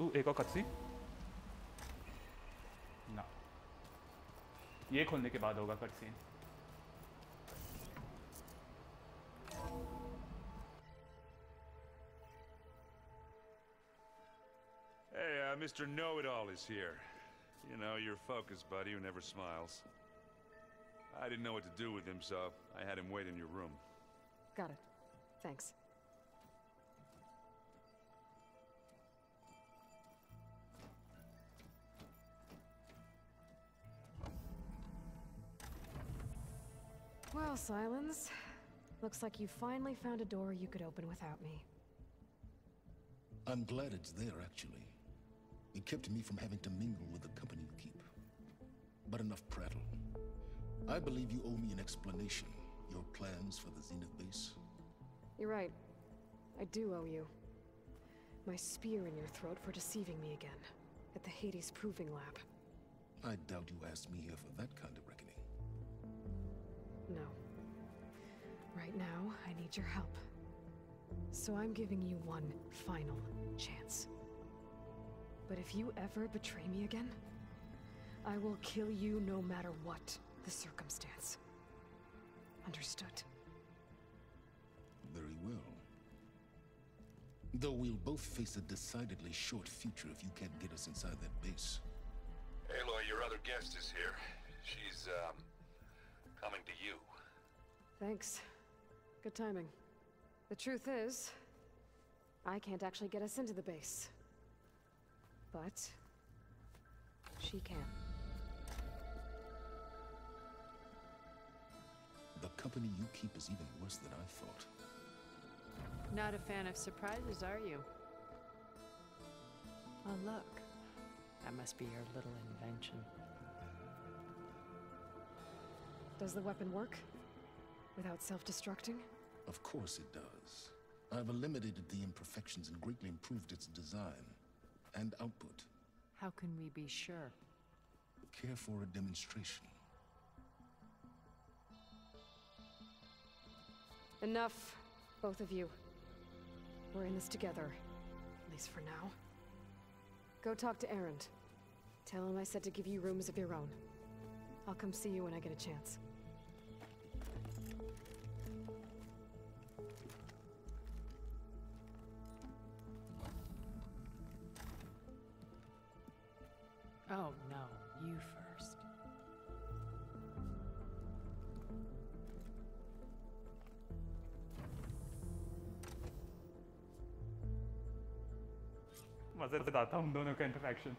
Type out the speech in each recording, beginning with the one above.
To एक और courtesy ना, ये खोलने के बाद होगा cutscene. Hey, Mr. Know-It-All is here. You know, your focus buddy who never smiles. I didn't know what to do with him, so I had him wait in your room. Got it. Thanks. Well, Silence. Looks like you finally found a door you could open without me. I'm glad it's there, actually. It kept me from having to mingle with the company you keep. But enough prattle. I believe you owe me an explanation. Your plans for the Zenith base. You're right. I do owe you. My spear in your throat for deceiving me again. At the Hades Proving Lab. I doubt you asked me here for that kind of reckoning. No. Right now, I need your help. So I'm giving you one final chance. But if you ever betray me again, I will kill you no matter what the circumstance. Understood? Very well. Though we'll both face a decidedly short future if you can't get us inside that base. Aloy, your other guest is here. She's, coming to you. Thanks. Good timing. The truth is, I can't actually get us into the base. But she can. The company you keep is even worse than I thought. Not a fan of surprises, are you? Oh, look. That must be your little invention. Does the weapon work? Without self-destructing? Of course it does. I've eliminated the imperfections and greatly improved its design and output. How can we be sure? Care for a demonstration? Enough, both of you. We're in this together, at least for now. Go talk to Erend. Tell him I said to give you rooms of your own. I'll come see you when I get a chance. Oh, no. You first. मजेदार था उन दोनों का interaction.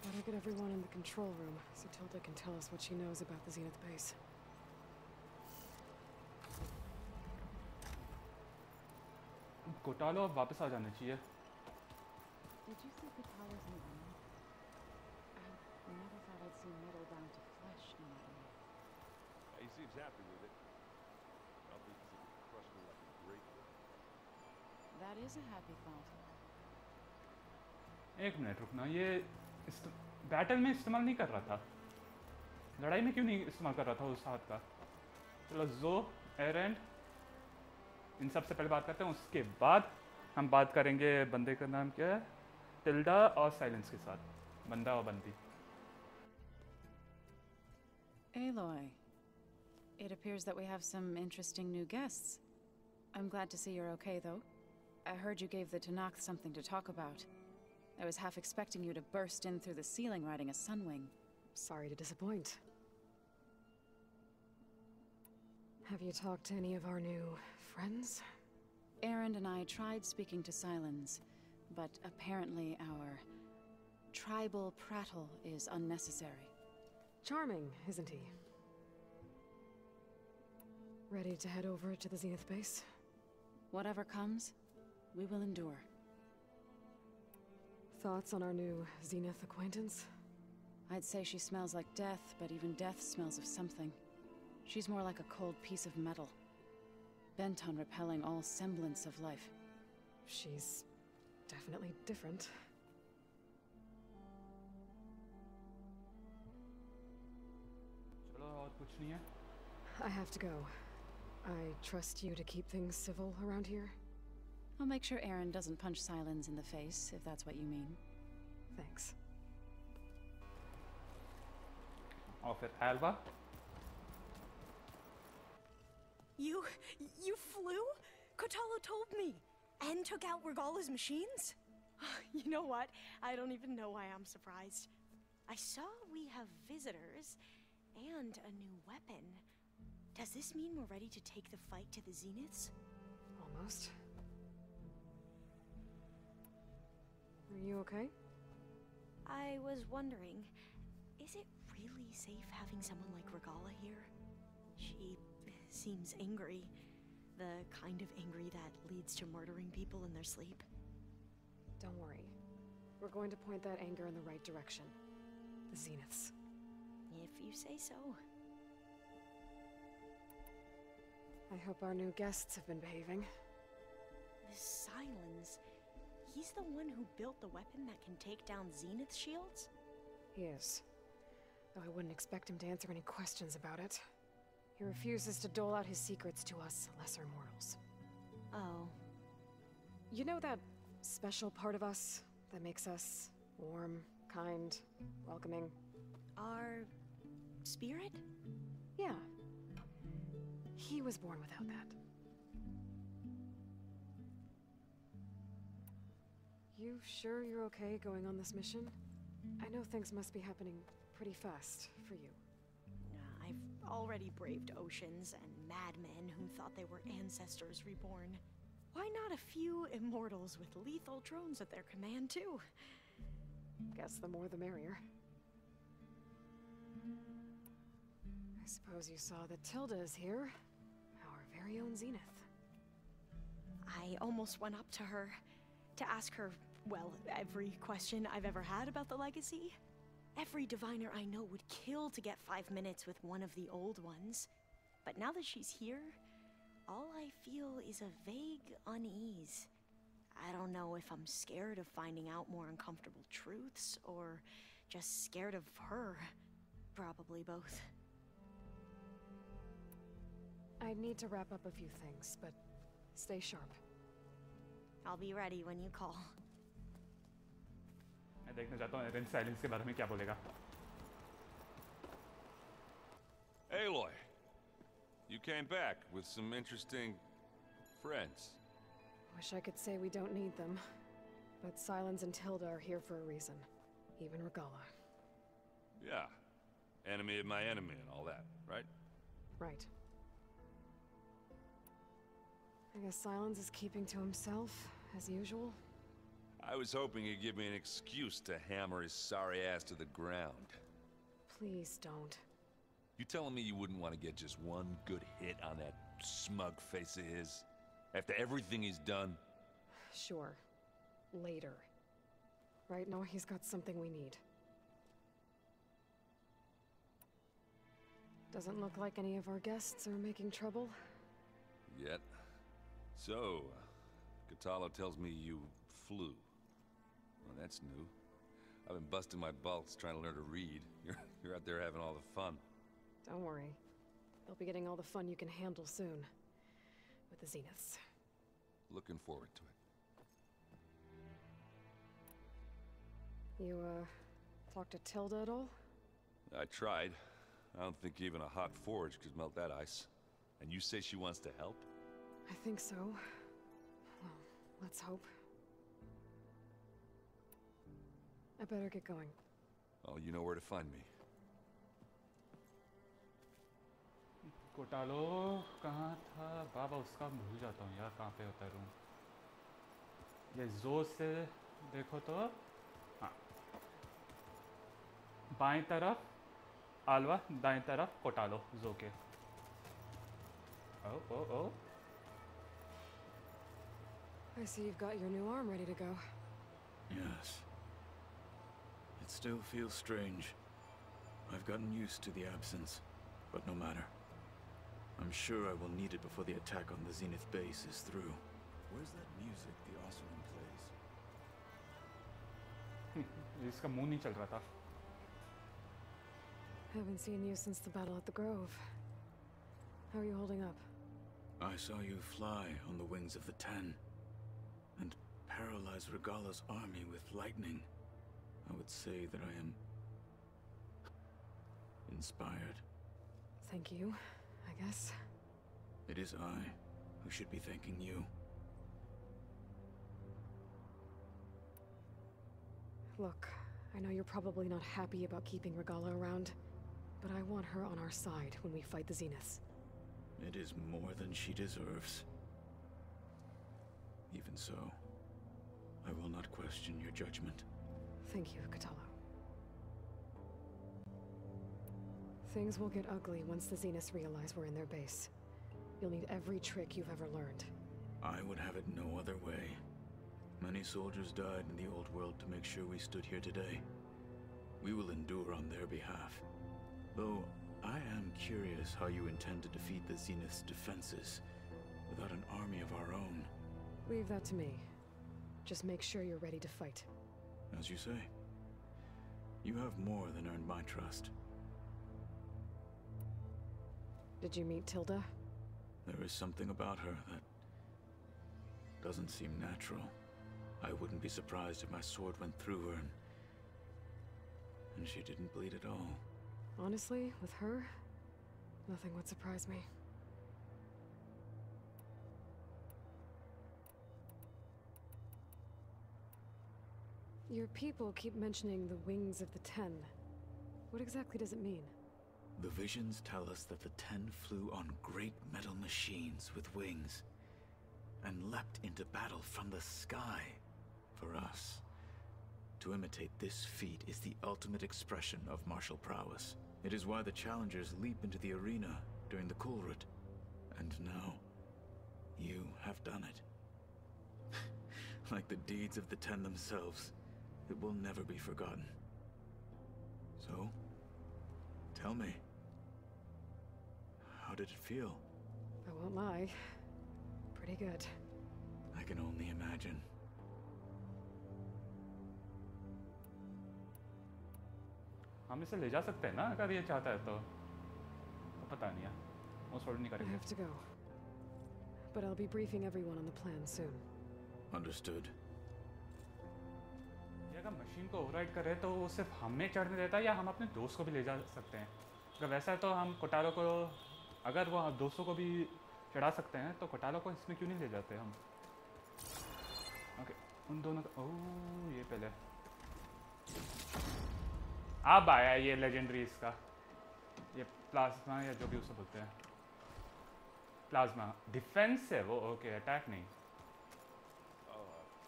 Better get everyone in the control room so Tilda can tell us what she knows about the Zenith base. घोटाला वापस आ जाना चाहिए। Did you think the towers in the room? I never thought I'd see metal down to flesh in that way. He seems happy with it. Probably because it would crush me like a grapefruit. That is a happy thought. एक minute रुकना, ये battle में इस्तेमाल नहीं कर रहा था, लड़ाई में क्यों नहीं इस्तेमाल कर रहा था उस हाथ का? चलो जो एरेंड इन सब से पहले बात करते हैं, उसके बाद हम बात करेंगे बंदे का नाम क्या है, टिल्डा और साइलेंस के साथ, बंदा और बंदी। Aloy, it appears that we have some interesting new guests. I'm glad to see you're okay, though. I heard you gave the Tanakh something to talk about. I was half expecting you to burst in through the ceiling riding a sunwing. Sorry to disappoint. Have you talked to any of our new friends? Erend and I tried speaking to Silence, but apparently our tribal prattle is unnecessary. Charming, isn't he? Ready to head over to the Zenith base? Whatever comes, we will endure. Thoughts on our new Zenith acquaintance? I'd say she smells like death, but even death smells of something. She's more like a cold piece of metal, bent on repelling all semblance of life. She's definitely different. चलो और कुछ नहीं है। I have to go. I trust you to keep things civil around here. I'll make sure Erend doesn't punch Silence in the face, if that's what you mean. Thanks. और फिर Alva. You flew? Kotalo told me. And took out Regala's machines? You know what? I don't even know why I'm surprised. I saw we have visitors and a new weapon. Does this mean we're ready to take the fight to the Zeniths? Almost. Are you okay? I was wondering, is it really safe having someone like Regala here? She seems angry. The kind of angry that leads to murdering people in their sleep. Don't worry. We're going to point that anger in the right direction. The Zeniths. If you say so. I hope our new guests have been behaving. This Silence, he's the one who built the weapon that can take down Zenith shields? He is. Though I wouldn't expect him to answer any questions about it. He refuses to dole out his secrets to us lesser mortals. Oh. You know that special part of us that makes us warm, kind, welcoming? Our spirit? Yeah. He was born without that. You sure you're okay going on this mission? I know things must be happening pretty fast for you. I've already braved oceans and madmen who thought they were ancestors reborn. Why not a few immortals with lethal drones at their command, too? Guess the more the merrier. I suppose you saw that Tilda is here. Our very own Zenith. I almost went up to her to ask her, well, every question I've ever had about the legacy. Every diviner I know would kill to get 5 minutes with one of the old ones. But now that she's here, all I feel is a vague unease. I don't know if I'm scared of finding out more uncomfortable truths, or just scared of her. Probably both. I need to wrap up a few things, but stay sharp. I'll be ready when you call. मैं देखना चाहता हूँ एरन silence के बारे में क्या बोलेगा. Aloy, you came back with some interesting friends. Wish I could say we don't need them, but Silence and Tilda are here for a reason. Even Regala. Yeah, enemy of my enemy and all that, right? Right. I guess Silence is keeping to himself, as usual. I was hoping he'd give me an excuse to hammer his sorry ass to the ground. Please don't. You telling me you wouldn't want to get just one good hit on that smug face of his? After everything he's done? Sure. Later. Right now, he's got something we need. Doesn't look like any of our guests are making trouble. Yet. So, Kotalo tells me you flew. Well, that's new. I've been busting my balls trying to learn to read. You're out there having all the fun. Don't worry. You'll be getting all the fun you can handle soon. With the Zeniths. Looking forward to it. You, talked to Tilda at all? I tried. I don't think even a hot forge could melt that ice. And you say she wants to help? I think so. Well, let's hope. I better get going. Oh, you know where to find me. कोटालो कहाँ था बाबा उसका भूल जाता हूँ यार कहाँ पे होता है रूम. ये जो से देखो तो हाँ बाएं तरफ आलवा दाएं तरफ कोटालो जो के. Oh oh oh. I see you've got your new arm ready to go. Yes. It still feels strange. I've gotten used to the absence, but no matter. I'm sure I will need it before the attack on the Zenith base is through. Where's that music the Osman plays? इसका मुंह नहीं चल रहा था. Haven't seen you since the battle at the Grove. How are you holding up? I saw you fly on the wings of the Ten, and paralyze Regala's army with lightning. I would say that I am inspired. Thank you, I guess. It is I who should be thanking you. Look, I know you're probably not happy about keeping Regala around, but I want her on our side when we fight the Zeniths. It is more than she deserves. Even so, I will not question your judgment. Thank you, Kotallo. Things will get ugly once the Zeniths realize we're in their base. You'll need every trick you've ever learned. I would have it no other way. Many soldiers died in the old world to make sure we stood here today. We will endure on their behalf. Though, I am curious how you intend to defeat the Zenith's defenses without an army of our own. Leave that to me. Just make sure you're ready to fight. As you say. You have more than earned my trust. Did you meet Tilda? There is something about her that doesn't seem natural. I wouldn't be surprised if my sword went through her and she didn't bleed at all. Honestly, with her, nothing would surprise me. Your people keep mentioning the wings of the Ten. What exactly does it mean? The visions tell us that the Ten flew on great metal machines with wings and leapt into battle from the sky. For us, to imitate this feat is the ultimate expression of martial prowess. It is why the challengers leap into the arena during the Kulrut. And now, you have done it. Like the deeds of the Ten themselves, it will never be forgotten. So, tell me, how did it feel? I won't lie. Pretty good. I can only imagine. हम इसे ले जा सकते हैं ना अगर ये चाहता है तो पता नहीं है वो छोड़ नहीं I करेंगे have to go. But I'll be briefing everyone on the plan soon. Understood. ये अगर मशीन को ओवरराइड करे तो वो सिर्फ हमें चढ़ने देता है या हम अपने दोस्त को भी ले जा सकते हैं अगर वैसा है तो हम कोटालो को अगर वो दोस्तों को भी चढ़ा सकते हैं तो कोटालो को इसमें क्यों नहीं ले जाते हम ओके उन दोनों का ओह ये पहले अब आया ये लेजेंडरी इसका ये प्लाज्मा या जो भी उसे बोलते हैं प्लाज्मा डिफेंस है वो ओके अटैक नहीं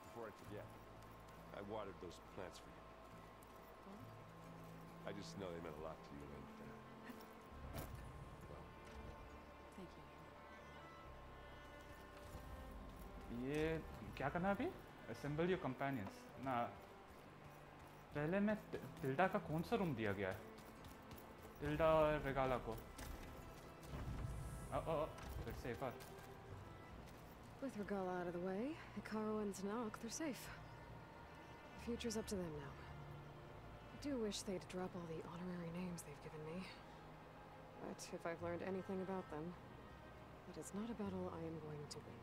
Before I forget, I watered those plants for you. I just know they meant a lot to you, and well. Thank you. ये क्या करना है अभी असेंबल योर कंपेनियंस ना पहले मैं टिल्डा का कौन सा रूम दिया गया है टिल्डा और रेगाला को फिर से एक और With Regala out of the way, Hikaru and Tanakh, they're safe. The future's up to them now. I do wish they'd drop all the honorary names they've given me. But if I've learned anything about them, it is not a battle I am going to win.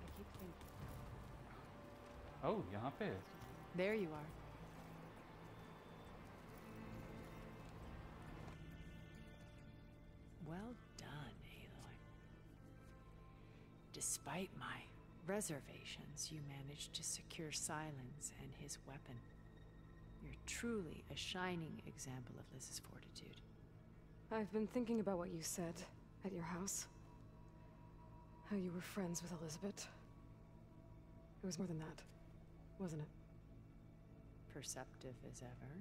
I keep thinking. ओह यहाँ पे There you are. Well done, Aloy. Despite my reservations, you managed to secure Silence and his weapon. You're truly a shining example of Liz's fortitude. I've been thinking about what you said at your house. How you were friends with Elizabeth. It was more than that, wasn't it? Perceptive as ever.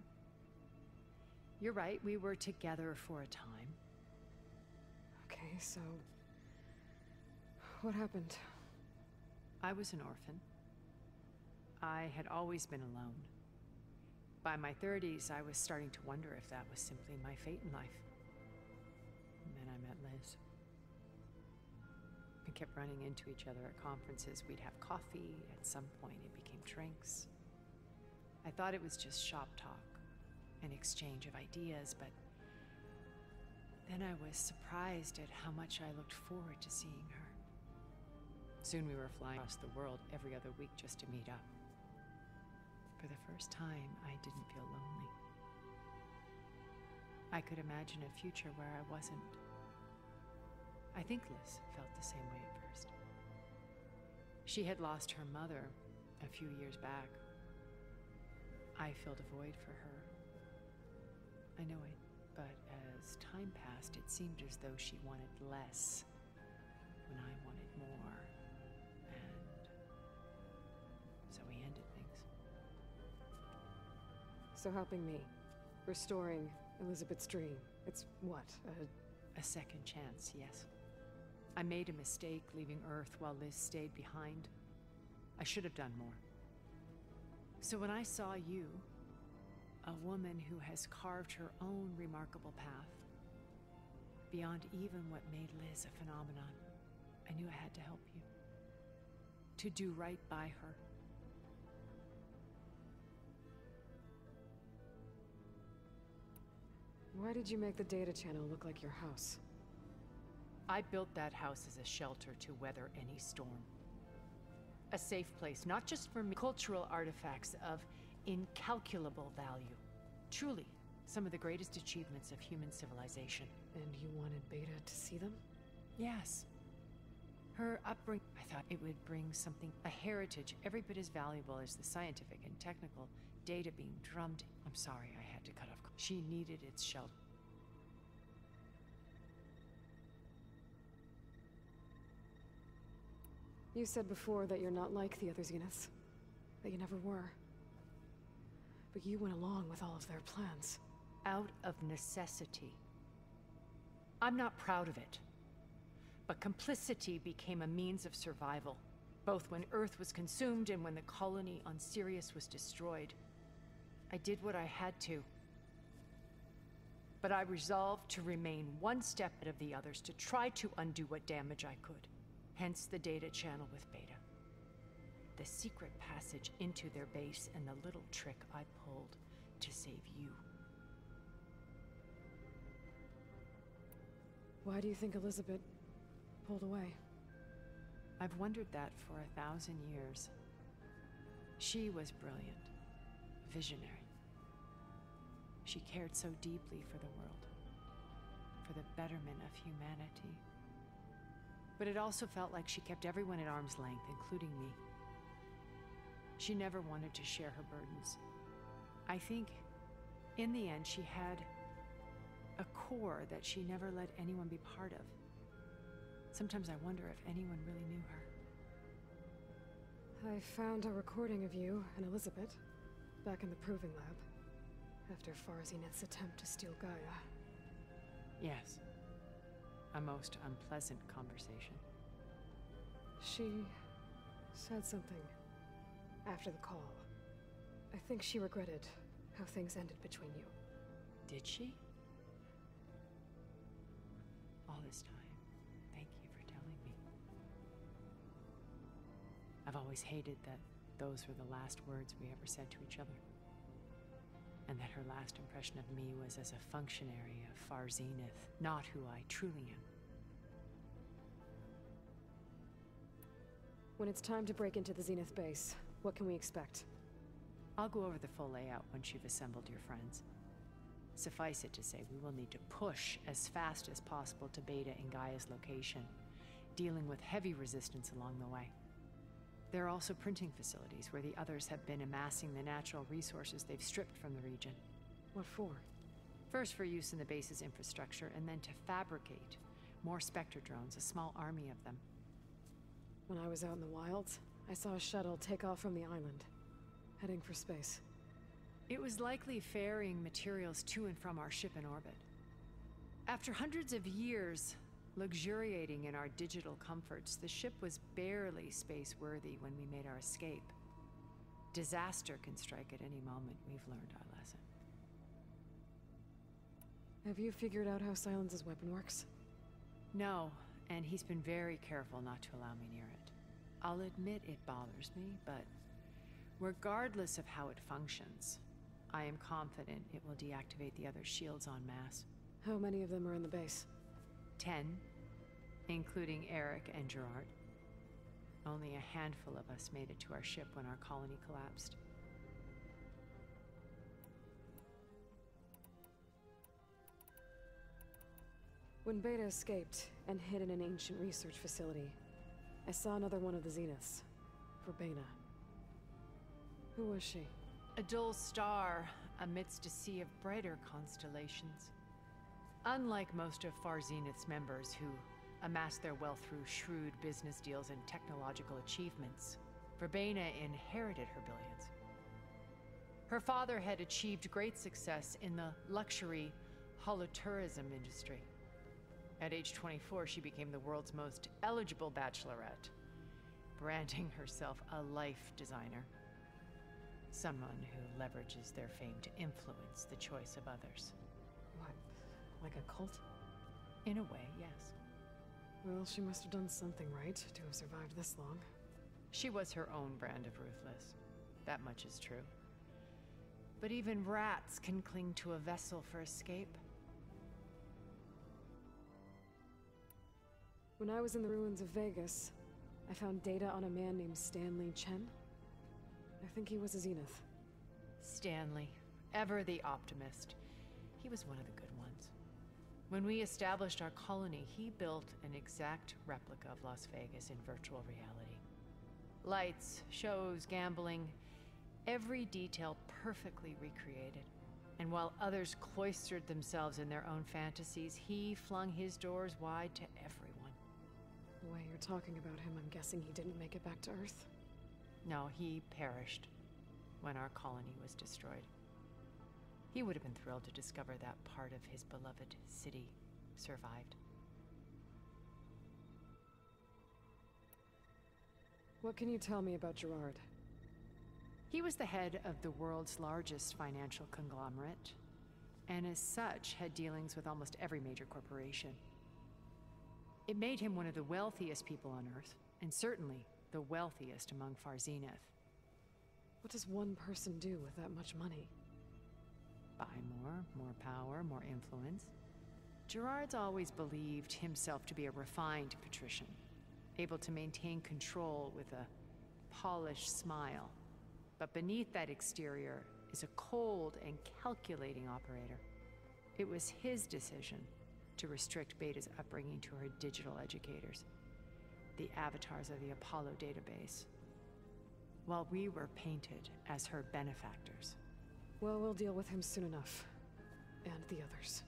You're right, we were together for a time. Okay, so... what happened? I was an orphan. I had always been alone. By my 30s, I was starting to wonder if that was simply my fate in life. And then I met Liz. We kept running into each other at conferences. We'd have coffee. At some point, it became drinks. I thought it was just shop talk, an exchange of ideas, but then I was surprised at how much I looked forward to seeing her. Soon we were flying across the world every other week just to meet up. For the first time, I didn't feel lonely. I could imagine a future where I wasn't. I think Liz felt the same way at first. She had lost her mother a few years back. I filled a void for her. I know it, but as time passed, it seemed as though she wanted less when I wanted more. And so we ended things. So helping me, restoring Elizabeth's dream, it's what, a second chance, yes. I made a mistake leaving Earth while Liz stayed behind. I should have done more. So when I saw you, a woman who has carved her own remarkable path, beyond even what made Liz a phenomenon, I knew I had to help you. To do right by her. Why did you make the data channel look like your house? I built that house as a shelter to weather any storm. A safe place, not just for me, cultural artifacts of incalculable value. Truly, some of the greatest achievements of human civilization. And you wanted Beta to see them? Yes. Her upbringing, I thought it would bring something, a heritage every bit as valuable as the scientific and technical data being drummed. I'm sorry, I had to cut off. She needed its shelter. You said before that you're not like the other Zeniths. That you never were. But you went along with all of their plans. Out of necessity. I'm not proud of it. But complicity became a means of survival. Both when Earth was consumed and when the colony on Sirius was destroyed. I did what I had to. But I resolved to remain one step ahead of the others, to try to undo what damage I could. Hence the data channel with Beta. The secret passage into their base and the little trick I pulled to save you. Why do you think Elizabeth pulled away? I've wondered that for 1,000 years. She was brilliant, visionary. She cared so deeply for the world, for the betterment of humanity. But it also felt like she kept everyone at arm's length, including me. She never wanted to share her burdens. I think, in the end, she had a core that she never let anyone be part of. Sometimes I wonder if anyone really knew her. I found a recording of you and Elizabeth back in the proving lab after Farzineth's attempt to steal Gaia. Yes. A most unpleasant conversation. She said something after the call. I think she regretted how things ended between you. Did she? All this time, thank you for telling me. I've always hated that those were the last words we ever said to each other. And that her last impression of me was as a functionary of Farzineth, not who I truly am. When it's time to break into the Zenith base, what can we expect? I'll go over the full layout once you've assembled your friends. Suffice it to say, we will need to push as fast as possible to Beta and Gaia's location, dealing with heavy resistance along the way. There are also printing facilities where the others have been amassing the natural resources they've stripped from the region. What for? First for use in the base's infrastructure, and then to fabricate more Spectre drones, a small army of them. When I was out in the wilds, I saw a shuttle take off from the island, heading for space. It was likely ferrying materials to and from our ship in orbit. After hundreds of years luxuriating in our digital comforts, the ship was barely space-worthy when we made our escape. Disaster can strike at any moment. We've learned our lesson. Have you figured out how Silence's weapon works? No, and he's been very careful not to allow me near it. I'll admit it bothers me, but regardless of how it functions, I am confident it will deactivate the other shields en masse. How many of them are in the base? 10, including Eric and Gerard. Only a handful of us made it to our ship when our colony collapsed. When Beta escaped and hid in an ancient research facility, I saw another one of the Zeniths. Verbena. Who was she? A dull star amidst a sea of brighter constellations. Unlike most of Far Zenith's members who amassed their wealth through shrewd business deals and technological achievements, Verbena inherited her billions. Her father had achieved great success in the luxury holotourism industry. At age 24, she became the world's most eligible bachelorette, branding herself a life designer. Someone who leverages their fame to influence the choice of others. What? Like a cult? In a way, yes. Well, she must have done something right to have survived this long. She was her own brand of ruthless. That much is true. But even rats can cling to a vessel for escape. When I was in the ruins of Vegas, I found data on a man named Stanley Chen. I think he was a Zenith. Stanley, ever the optimist. He was one of the good ones. When we established our colony, he built an exact replica of Las Vegas in virtual reality. Lights, shows, gambling, every detail perfectly recreated. And while others cloistered themselves in their own fantasies, he flung his doors wide to everyone. The way you're talking about him, I'm guessing he didn't make it back to Earth? No, he perished when our colony was destroyed. He would have been thrilled to discover that part of his beloved city survived. What can you tell me about Gerard? He was the head of the world's largest financial conglomerate, and as such had dealings with almost every major corporation. It made him one of the wealthiest people on Earth, and certainly the wealthiest among Far Zenith. What does one person do with that much money? Buy more power, more influence. Gerard's always believed himself to be a refined patrician, able to maintain control with a polished smile. But beneath that exterior is a cold and calculating operator. It was his decision to restrict Beta's upbringing to her digital educators, the avatars of the Apollo database, while we were painted as her benefactors. Well, we'll deal with him soon enough. And the others.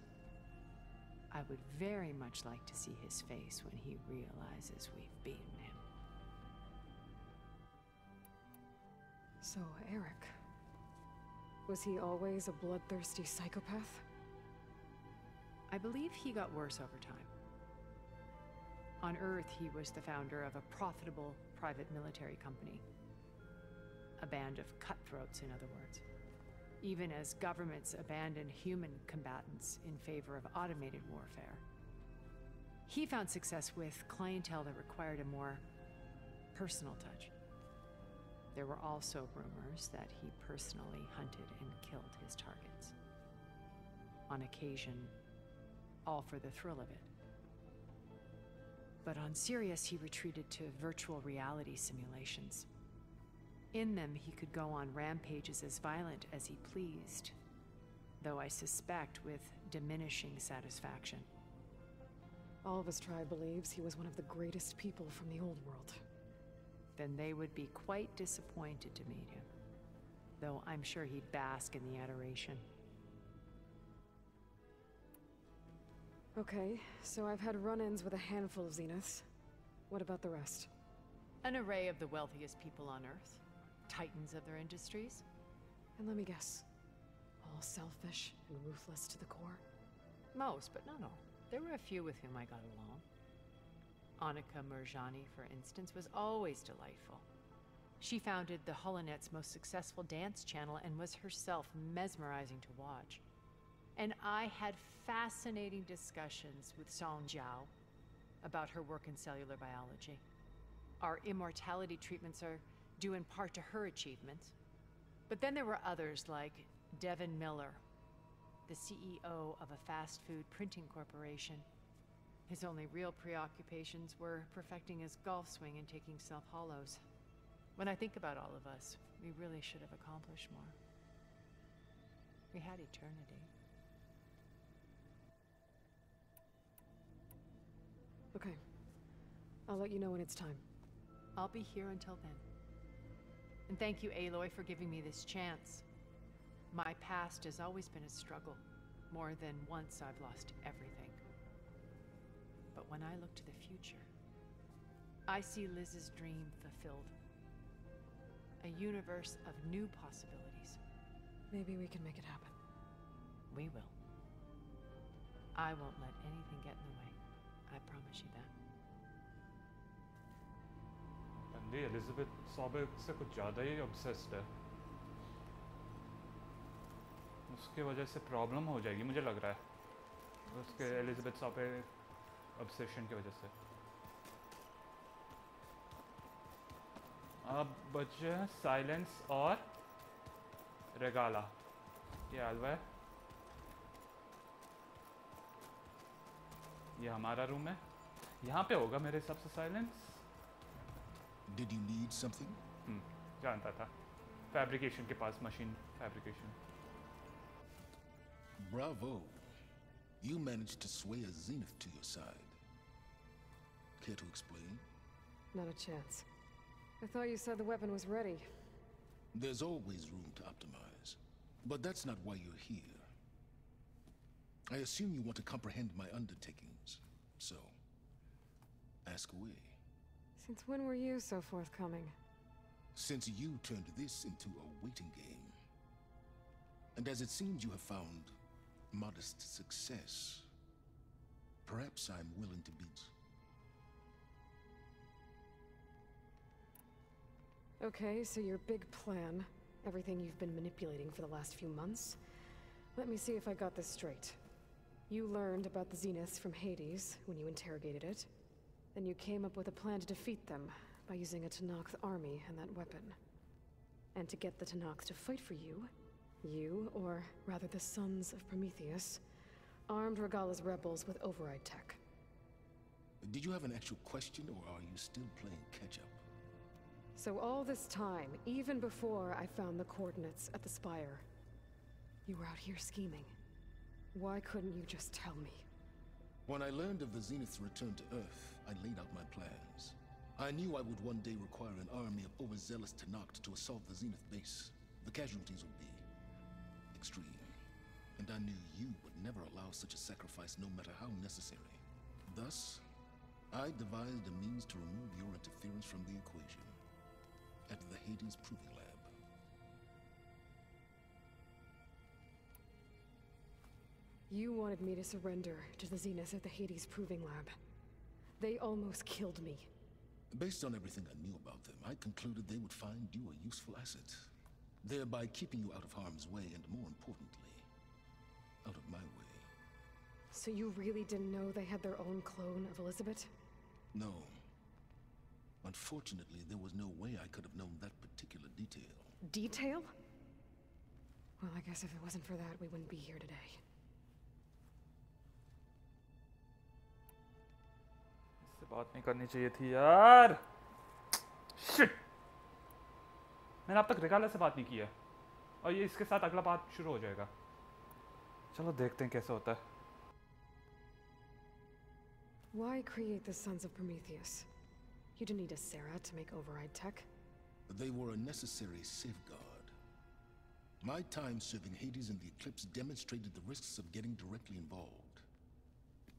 I would very much like to see his face when he realizes we've beaten him. So, Eric. Was he always a bloodthirsty psychopath? I believe he got worse over time. On Earth, he was the founder of a profitable private military company. A band of cutthroats, in other words. Even as governments abandoned human combatants in favor of automated warfare. He found success with clientele that required a more personal touch. There were also rumors that he personally hunted and killed his targets. On occasion, all for the thrill of it. But on Sirius, he retreated to virtual reality simulations. In them, he could go on rampages as violent as he pleased, though I suspect with diminishing satisfaction. All of his tribe believes he was one of the greatest people from the old world. Then they would be quite disappointed to meet him, though I'm sure he'd bask in the adoration. Okay, so I've had run-ins with a handful of Zeniths. What about the rest? An array of the wealthiest people on Earth. Titans of their industries. And let me guess, all selfish and ruthless to the core? Most, but not all. There were a few with whom I got along. Annika Murjani, for instance, was always delightful. She founded the HoloNet's most successful dance channel and was herself mesmerizing to watch. And I had fascinating discussions with Song Jiao about her work in cellular biology. Our immortality treatments are due in part to her achievements. But then there were others like Devin Miller, the CEO of a fast food printing corporation. His only real preoccupations were perfecting his golf swing and taking self-hollows. When I think about all of us, we really should have accomplished more. We had eternity. Okay. I'll let you know when it's time. I'll be here until then. And thank you, Aloy, for giving me this chance. My past has always been a struggle. More than once I've lost everything. But when I look to the future, I see Liz's dream fulfilled. A universe of new possibilities. Maybe we can make it happen. We will. I won't let anything get in the way. I promise you that. बंदी Elizabeth सॉबेक से कुछ ज़्यादा ही obsessed है. उसके वजह से problem हो जाएगी मुझे लग रहा है. उसके एलिजाबेथ सॉबेक obsession की वजह से. अब बचे साइलेंस और रेगाला. ये अलवा है. ये हमारा रूम है. यहाँ पे होगा मेरे हिसाब से silence. Did you need something? जानता था. फैब्रिकेशन के पास machine fabrication. Bravo. You managed to sway a zenith to your side. Care to explain? Not a chance. I thought you said the weapon was ready. There's always room to optimize. But that's not why you're here. I assume you want to comprehend my undertakings. So, ask away. Since when were you so forthcoming? Since you turned this into a waiting game. And as it seems you have found modest success, perhaps I'm willing to be... Okay, so your big plan, everything you've been manipulating for the last few months. Let me see if I got this straight. You learned about the Zeniths from Hades when you interrogated it. Then you came up with a plan to defeat them by using a Tenakth army and that weapon. And to get the Tenakth to fight for you, or rather the Sons of Prometheus, armed Regala's rebels with override tech. Did you have an actual question, or are you still playing catch-up? So all this time, even before I found the coordinates at the Spire, you were out here scheming. Why couldn't you just tell me? When I learned of the Zenith's return to Earth, I laid out my plans. I knew I would one day require an army of overzealous Tenakth to assault the Zenith base. The casualties would be extreme. And I knew you would never allow such a sacrifice, no matter how necessary. Thus, I devised a means to remove your interference from the equation. At the Hades Proving Lab. You wanted me to surrender to the Zeniths at the Hades Proving Lab. They almost killed me. Based on everything I knew about them, I concluded they would find you a useful asset, thereby keeping you out of harm's way and, more importantly, out of my way. So you really didn't know they had their own clone of Elizabeth? No. Unfortunately, there was no way I could have known that particular detail. Detail? Well, I guess if it wasn't for that, we wouldn't be here today. इससे बात नहीं करनी चाहिए थी यार. Shit! मैंने अब तक रेगाला से बात नहीं की है. और ये इसके साथ अगला बात शुरू हो जाएगा. चलो देखते हैं कैसे होता है. Why create the Sons of Prometheus? You didn't need a Sarah to make override tech. They were a necessary safeguard. My time serving Hades and the Eclipse demonstrated the risks of getting directly involved.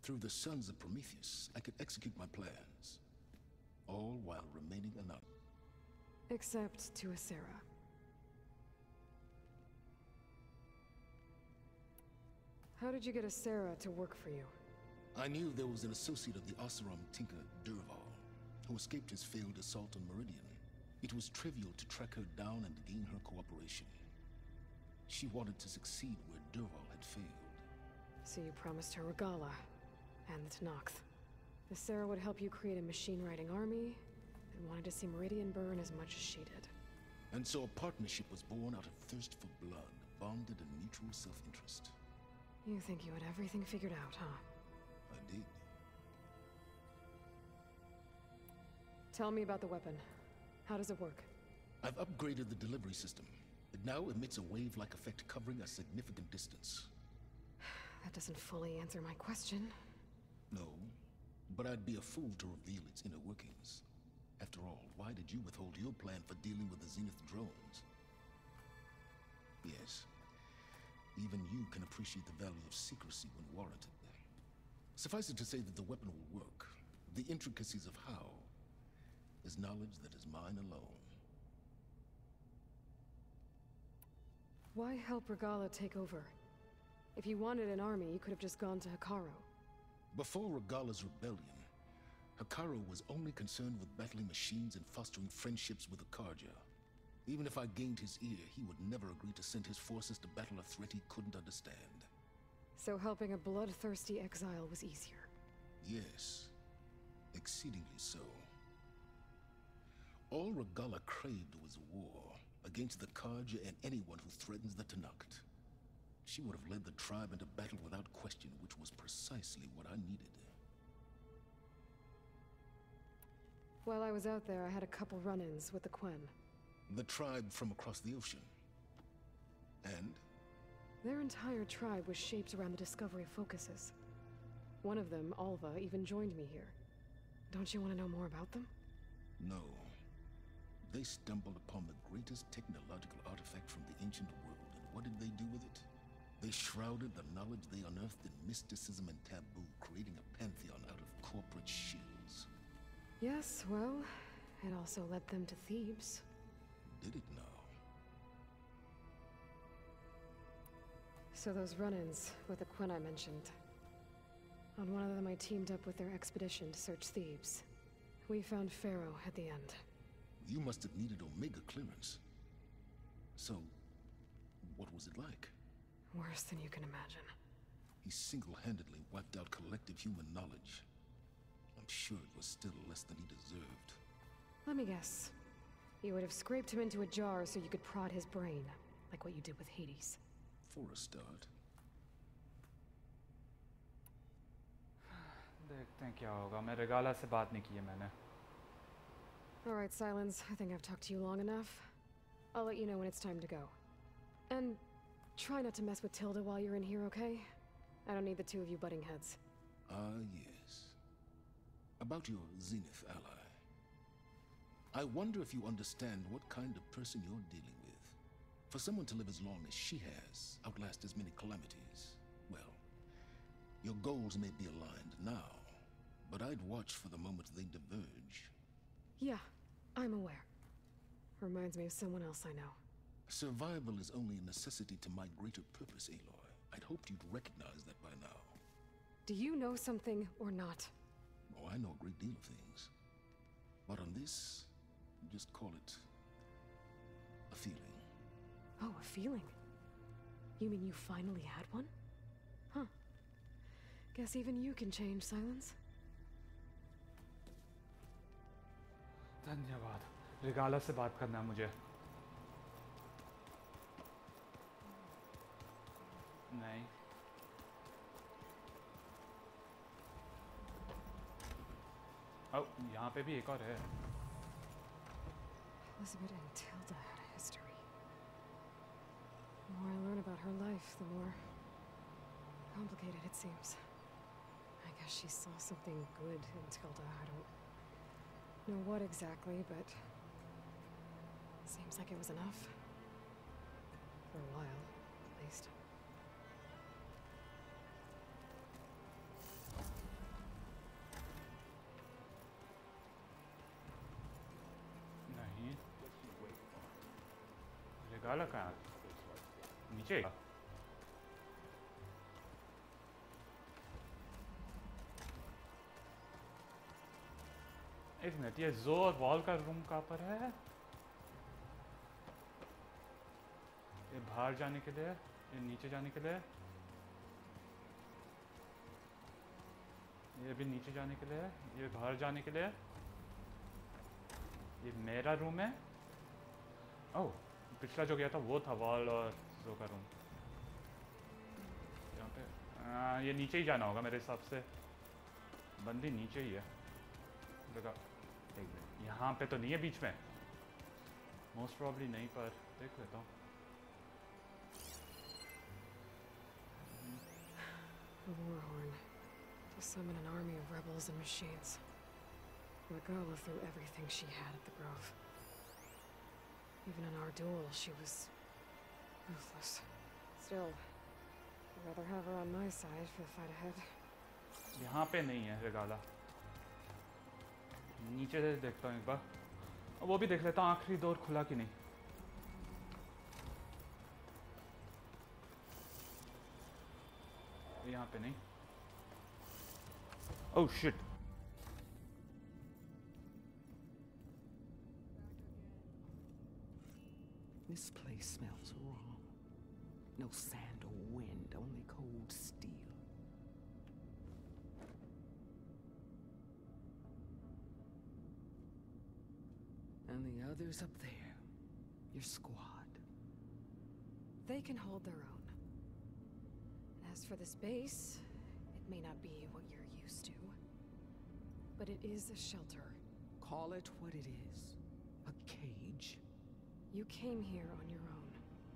Through the Sons of Prometheus, I could execute my plans, all while remaining anonymous. Except to a Sarah. How did you get a Sarah to work for you? I knew there was an associate of the Oseram tinker, Durval, who escaped his failed assault on Meridian. It was trivial to track her down and gain her cooperation. She wanted to succeed where Durval had failed. So you promised her Regala, and the Tenakth. The Sarah would help you create a machine-riding army, and wanted to see Meridian burn as much as she did. And so a partnership was born out of thirst for blood, bonded in mutual self-interest. You think you had everything figured out, huh? I did. Tell me about the weapon. How does it work? I've upgraded the delivery system. It now emits a wave-like effect covering a significant distance. That doesn't fully answer my question. No, but I'd be a fool to reveal its inner workings. After all, why did you withhold your plan for dealing with the Zenith drones? Yes, even you can appreciate the value of secrecy when warranted. Suffice it to say that the weapon will work. The intricacies of how is knowledge that is mine alone. Why help Regala take over? If you wanted an army, you could have just gone to Hekarro. Before Regala's rebellion, Hekarro was only concerned with battling machines and fostering friendships with the Karja. Even if I gained his ear, he would never agree to send his forces to battle a threat he couldn't understand. So helping a bloodthirsty exile was easier? Yes, exceedingly so. All Regala craved was war against the Karja and anyone who threatens the Tanakh. She would have led the tribe into battle without question, which was precisely what I needed. While I was out there, I had a couple run-ins with the Quen. The tribe from across the ocean. And? Their entire tribe was shaped around the discovery focuses. One of them, Alva, even joined me here. Don't you want to know more about them? No. They stumbled upon the greatest technological artifact from the ancient world, and what did they do with it? They shrouded the knowledge they unearthed in mysticism and taboo, creating a pantheon out of corporate shills. Yes, well, it also led them to Thebes. Did it now? So those run-ins with the Quen I mentioned. On one of them I teamed up with their expedition to search Thebes. We found Pharaoh at the end. You must have needed Omega clearance. So, what was it like? Worse than you can imagine. He single-handedly wiped out collective human knowledge. I'm sure it was still less than he deserved. Let me guess. You would have scraped him into a jar so you could prod his brain, like what you did with Hades. For a start. देखते हैं क्या होगा मैं रेगाला से बात नहीं की है मैंने All right, Silence. I think I've talked to you long enough. I'll let you know when it's time to go. And try not to mess with Tilda while you're in here, okay? I don't need the two of you butting heads. Ah, yes. About your Zenith ally. I wonder if you understand what kind of person you're dealing with. For someone to live as long as she has, outlast as many calamities, well, your goals may be aligned now, but I'd watch for the moment they diverge. Yeah, I'm aware. Reminds me of someone else I know. Survival is only a necessity to my greater purpose, Aloy. I'd hoped you'd recognize that by now. Do you know something or not? Oh, I know a great deal of things. But on this, just call it a feeling. Oh, a feeling? You mean you finally had one? Huh. Guess even you can change, Silence. धन्यवाद रेगाला से बात करना है मुझे नहीं Oh, यहाँ पे भी एक और है Elizabeth and Tilda had a history. The more I learn about her life, the more complicated it seems. I guess she saw something good in Tilda. I don't know what exactly, but seems like it was enough. For a while, at least. नहीं रेगाला कहाँ नीचे एक minute ये जो और wall का room कहाँ पर है ये बाहर जाने के लिए ये नीचे जाने के लिए ये भी नीचे जाने के लिए ये बाहर जाने के लिए ये मेरा रूम है ओह पिछला जो गया था वो था वॉल और जो का रूम यहाँ पे ये नीचे ही जाना होगा मेरे हिसाब से बंदी नीचे ही है देखा एक मिनट यहाँ पे तो नहीं है बीच में, मोस्ट प्रॉब्ली नहीं, पर देख लेता हूँ। A war horn to summon an army of rebels and machines. The girl threw everything she had at the Grove. Even in our duel, she was ruthless. Still, I'd rather have her on my side for the fight ahead. यहाँ पे नहीं है रेगाला, नीचे से देखता हूँ एक बार, वो भी देख लेता हूँ आखिरी डोर खुला कि नहीं। यहाँ पे नहीं। Oh shit. This place smells wrong. No sand or wind, only cold steel. And the others up there, your squad. They can hold their own. As for this base, it may not be what you're used to, but it is a shelter. Call it what it is. A cage. You came here on your own.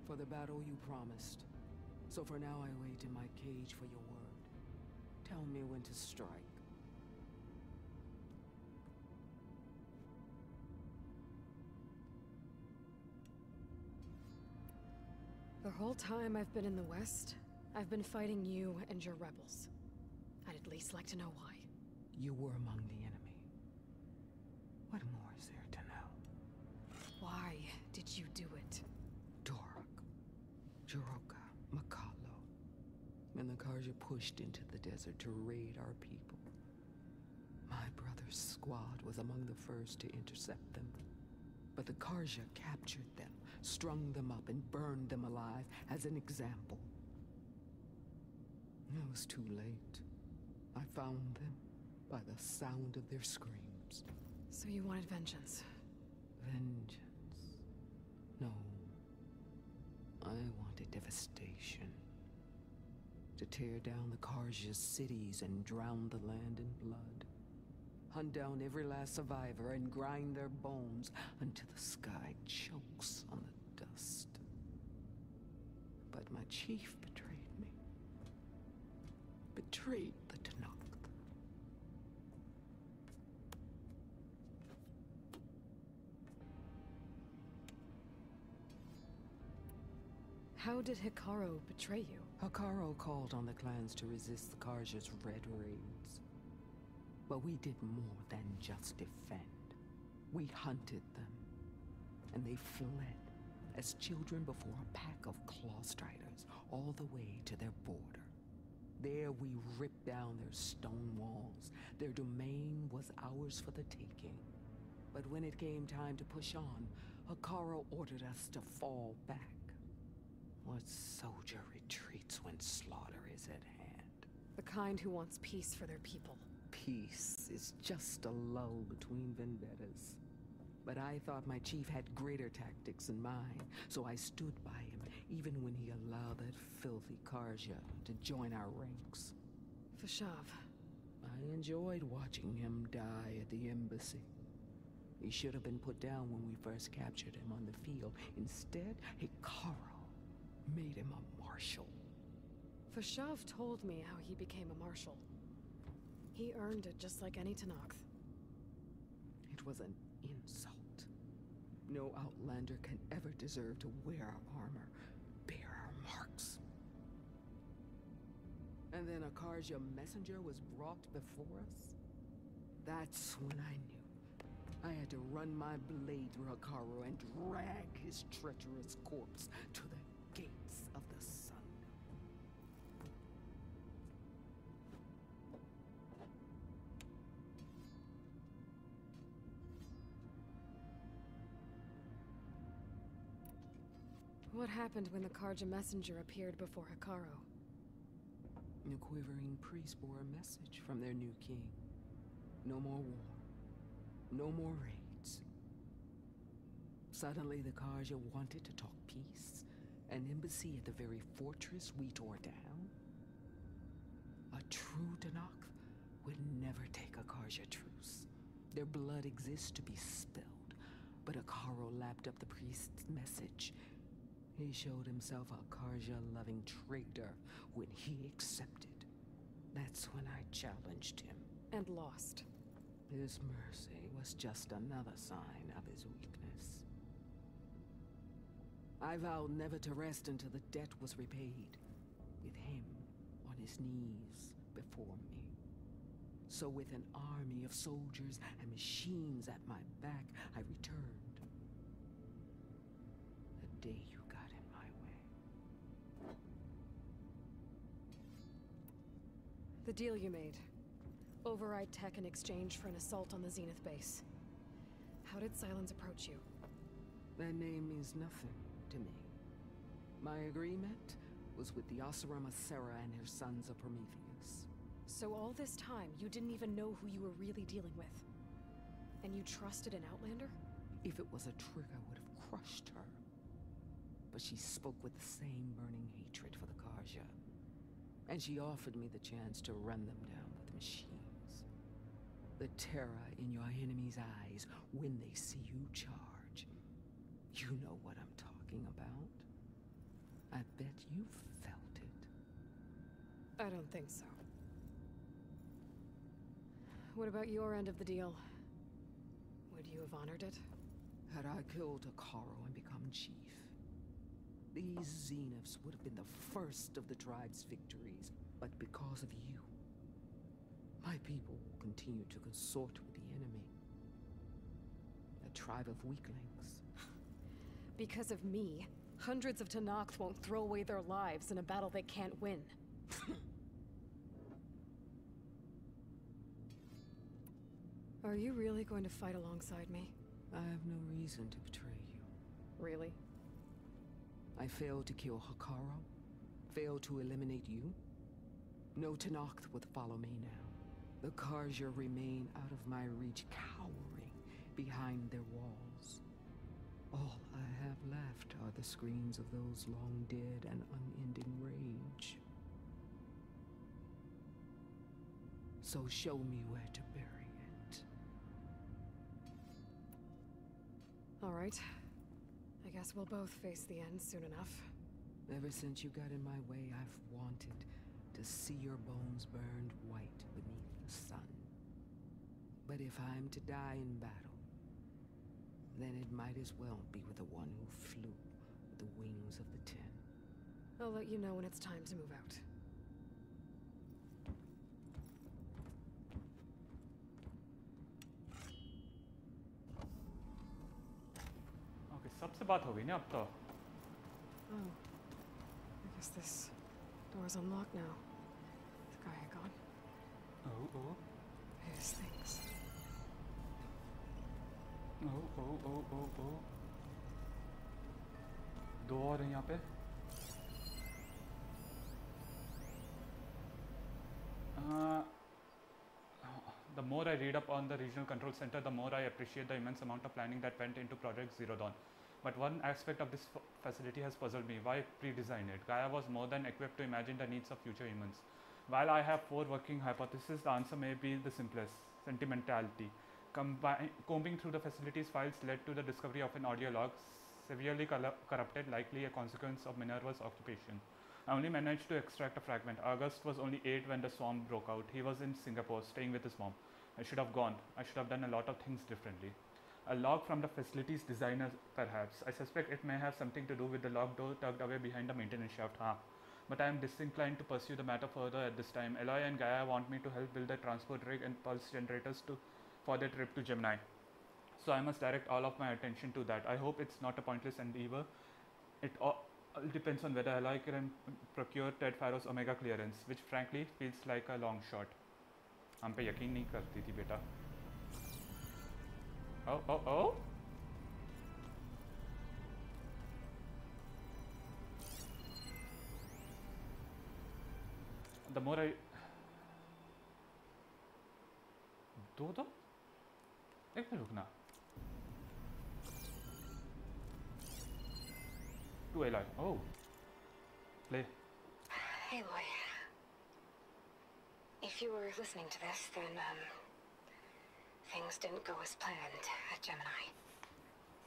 For the battle you promised. So for now I wait in my cage for your word. Tell me when to strike. The whole time I've been in the West, I've been fighting you and your rebels. I'd at least like to know why. You were among the enemy. What more is there to know? Why did you do it? Dorok, Jiroka, Makalo, and the Karja pushed into the desert to raid our people. My brother's squad was among the first to intercept them. But the Karja captured them, strung them up, and burned them alive as an example. It was too late. I found them by the sound of their screams. So you wanted vengeance? Vengeance? No. I wanted devastation. To tear down the Karja's cities and drown the land in blood. Hunt down every last survivor and grind their bones until the sky chokes on the dust. But my chief betrayed me. Betrayed the Tanakh. How did Hikaru betray you? Hikaru called on the clans to resist the Karja's red raids. But we did more than just defend. We hunted them, and they fled as children before a pack of claw striders all the way to their border. There we ripped down their stone walls. Their domain was ours for the taking. But when it came time to push on, Hikaru ordered us to fall back. What soldier retreats when slaughter is at hand? The kind who wants peace for their people. Peace is just a lull between vendettas. But I thought my chief had greater tactics in mind, so I stood by him, even when he allowed that filthy Karja to join our ranks. Fashav. I enjoyed watching him die at the embassy. He should have been put down when we first captured him on the field. Instead, Hikaru made him a marshal. Fashav told me how he became a marshal. He earned it just like any Tanakh. It was an insult. No outlander can ever deserve to wear our armor, bear our marks. And then a Karja messenger was brought before us? That's when I knew. I had to run my blade through Hikaru and drag his treacherous corpse to the gates of the sun. What happened when the Karja messenger appeared before Hikaru? The quivering priests bore a message from their new king. No more war. No more raids. Suddenly the Karja wanted to talk peace. An embassy at the very fortress we tore down. A true Tanakh would never take a Karja truce. Their blood exists to be spilled, but Akaro lapped up the priest's message. He showed himself a Karja-loving traitor when he accepted. That's when I challenged him. And lost. His mercy was just another sign of his weakness. I vowed never to rest until the debt was repaid, with him on his knees before me. So with an army of soldiers and machines at my back, I returned. The day you got in my way. The deal you made. Override tech in exchange for an assault on the Zenith base. How did Silence approach you? That name means nothing to me. My agreement was with the Oseram Asera and her sons of Prometheus. So all this time, you didn't even know who you were really dealing with? And you trusted an Outlander? If it was a trick, I would have crushed her. But she spoke with the same burning hatred for the Karja. And she offered me the chance to run them down with machines. The terror in your enemy's eyes when they see you charge. You know what I'm talking about. I bet you felt it. I don't think so. What about your end of the deal? Would you have honored it? Had I killed Akaro and become chief, these Zeniths would have been the first of the tribe's victories. But because of you, my people will continue to consort with the enemy. A tribe of weaklings. Because of me, hundreds of Tenakth won't throw away their lives in a battle they can't win. Are you really going to fight alongside me? I have no reason to betray you. Really? I failed to kill Hakaro, failed to eliminate you. No Tenakth would follow me now. The Karja remain out of my reach, cowering behind their walls. All I have left are the screams of those long dead and unending rage. So show me where to bury it. All right. I guess we'll both face the end soon enough. Ever since you got in my way, I've wanted to see your bones burned white beneath the sun. But if I'm to die in battle, then it might as well be with the one who flew with the wings of the 10. I'll let you know when it's time to move out. Okay, सबसे बात हो गई ना अब तो. Oh. I guess this door's unlocked now. The guy gone. Oh. His things. Oh. दो और हैं यहाँ पे. The more I read up on the regional control center, the more I appreciate the immense amount of planning that went into Project Zero Dawn. But one aspect of this facility has puzzled me. Why pre-design it? Gaia was more than equipped to imagine the needs of future humans. While I have 4 working hypotheses, the answer may be the simplest: sentimentality. Combing through the facility's files led to the discovery of an audio log, severely corrupted, likely a consequence of Minerva's occupation. I only managed to extract a fragment. August was only 8 when the swarm broke out. He was in Singapore, staying with his mom. I should have gone. I should have done a lot of things differently. A log from the facility's designer, perhaps. I suspect it may have something to do with the locked door tucked away behind the maintenance shaft. But I am disinclined to pursue the matter further at this time. Aloy and Gaia want me to help build a transport rig and pulse generators for their trip to Gemini. So I must direct all of my attention to that. I hope it's not a pointless endeavor. It all depends on whether Aloy can procure Ted Faro's Omega clearance, which frankly feels like a long shot. हम पे यकीन नहीं करती थी बेटा. Oh. The more I... दो एक minute रुकना. To Aloy. Oh. Play. Aloy. If you were listening to this, then, things didn't go as planned at Gemini.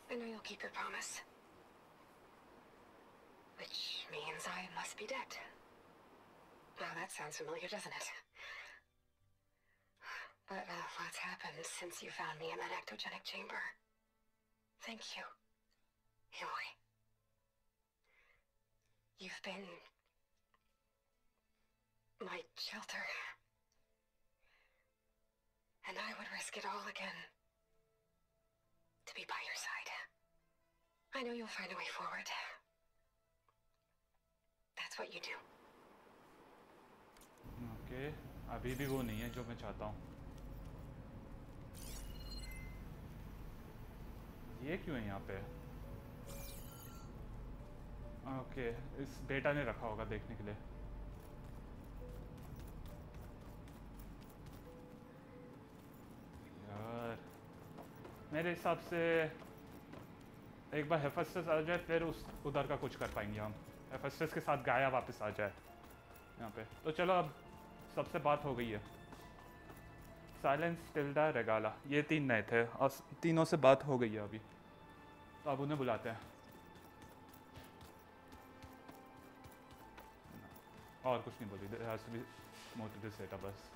I know you'll keep your promise. Which means I must be dead. Well, that sounds familiar, doesn't it? But what's happened since you found me in that ectogenic chamber? Thank you, Aloy. You've been my shelter. And I would risk it all again to be by your side. I know you'll find a way forward. That's what you do. Okay, अभी भी वो नहीं है जो मैं चाहता हूँ. ये क्यों है यहाँ पे? ओके, इस बेटा ने रखा होगा देखने के लिए. यार, मेरे हिसाब से एक बार हेफेस्टस आ जाए फिर उस उधर का कुछ कर पाएंगे हम. हेफेस्टस के साथ गाया वापस आ जाए यहाँ पे. तो चलो अब सबसे बात हो गई है. साइलेंस, टिल्डा, रेगाला, ये 3 नए थे और तीनों से बात हो गई है अभी. तो अब उन्हें बुलाते हैं. और कुछ नहीं बोली. There has to be more to this setup बस.